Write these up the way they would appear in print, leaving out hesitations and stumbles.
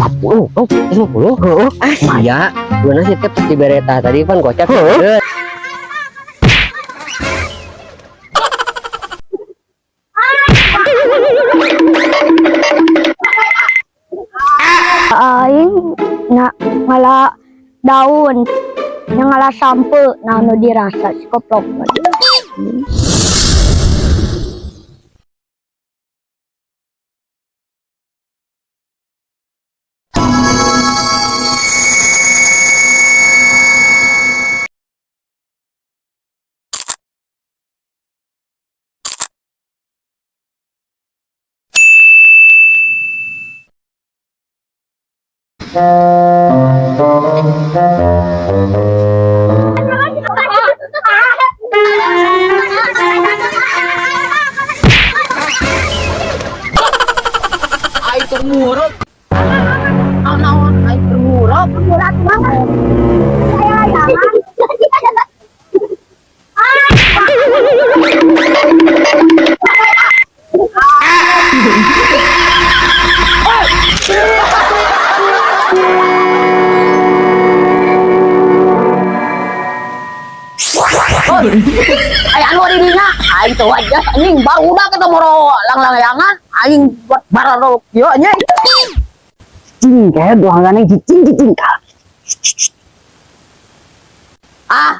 50. Maya, gimana sih teh di bereta tadi kan gocap. Aing ngala daun yang ngala sampe nu dirasa si koplok. Ai termuruk. Naon ai termuruk. Murat banget. Saya jangan. Ay anu di dinya aing teu aja anjing barudak eta moro lang-langangan aing buat bararok ieu nya cing kayak doangan cicing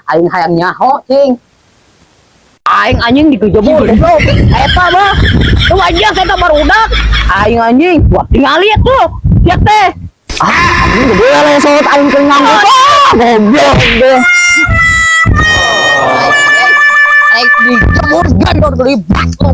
aing hayang nyaho cing aing anjing dikejebol goblok eta mah teu aja eta barudak aing anjing buat tingali tuh sia teh anjing gede le sot aing teu nganggo goblok deh dijemur gandor beli batok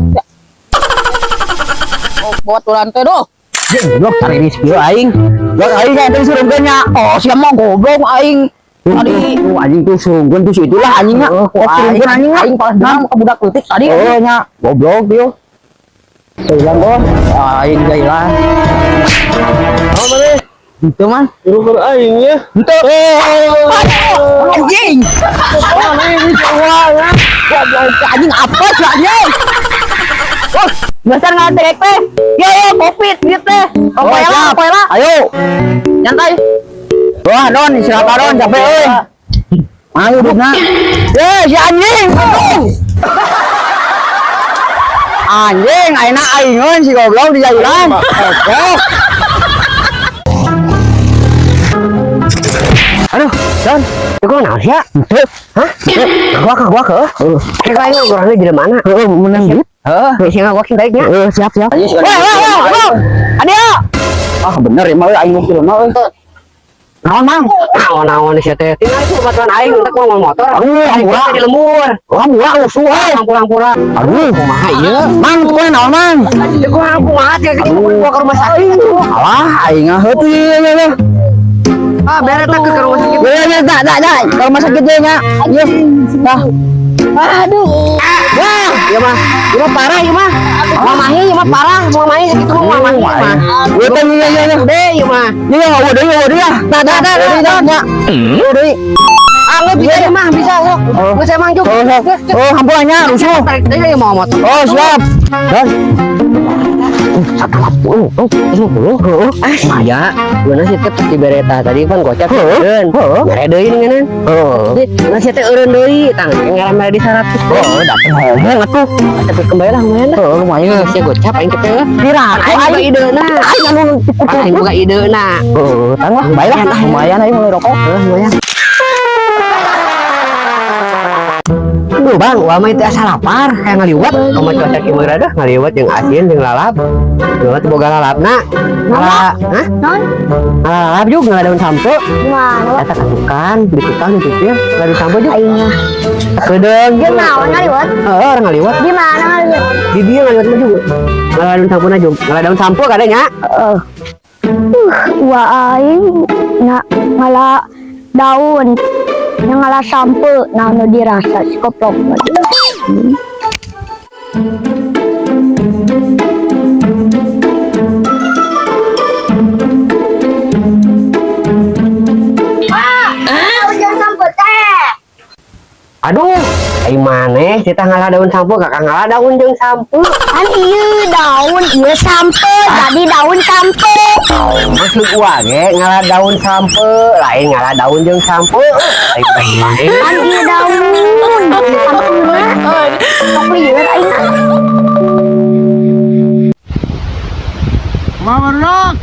buat lantai doh goblok cari rezeki aing buat aing kan tadi surganya siapa mau goblok aing tadi anjing tuh surgan tuh itulah anjingnya surgan anjingnya aing pas dam ke budak putih tadi nya goblok dia bilang doh aing gailan mana itu man urus aing ya betul anjing anjing apa sih anjing besar ngantek teh yo covid gitu teh koela ayo nyantai wah don siapa don capek euy mau dudukna si anjing anjing ayeuna aingeuy si goblok di jalan goblok aduh don itu naon sia hah gua ke kayak aing orangnya di mana menang gitu sih gua baiknya siap adia bener ya mau aing ngukil mau naon mang naon sia teh tinggal itu batuan aing untuk ngomong motor aing di lembur murah usuh pulang aduh kumaha ieu mang tuh naon mang gua kumaha teh gua ke rumah sakit alah aing heuti beres tak ke rumah sakit. Ya, dah. Ke rumah sakit dia nya. Ayo. Dah. Aduh. Wah, ya mah. Ya parah ya mah. Mamahi ya mah parah, mamahi sakit rumah mamahi mah. Ya teh ya. Deh ya mah. Ya udah ya. Dah. Udah. Lu bisa ya mah, bisa sok. Geus emang juk. Hampurannya rusuh. Tarik deui mau motor. Oh, siap. Dan 150. Maya, gimana sih teh di bereta tadi kan gocap eureun. Mere deui ngeuneuh. Nah sih teh eureun deui, tang ngaran di 100. Dateng heuh atuh. Tapi kembali lah lumayan dah. Lumayan sih gocap aing teh. Diraku aing ideuna. Aing boga ideuna. Tang lah, baiklah lumayan aing mulai rokok. Lumayan. Duh bang, wama itu asa lapar, kayak ngaliwat. Kamu cuaca gimana dah? Ngaliwat yang asin, yang lalap. Ngaliwat boga lalapna. Lalap juga nggak daun sampo. Gimana? Kata katukan, beli tukang dipikir, nggak daun sampo juga. Aingnya. Kedeng. Gimana ngaliwat? Orang ngaliwat. Gimana ngaliwat? Di dia ngaliwat juga. Nggak daun sampo aja. Nggak daun sampo kadanya. Wa aing ngala daun yang ngala sampe nu dirasa si koplok. Aduh, aing maneh kita ngalah daun sampo kakak ngalah daun jeung sampo. Kan ieu daun daun iya sampe jadi daun sampe. Maksud gua ge ngalah daun sampe, lain ngalah daun jeung sampe. Lain. Kan iya daun sampuna. Sok lieur aing. Mama Rock.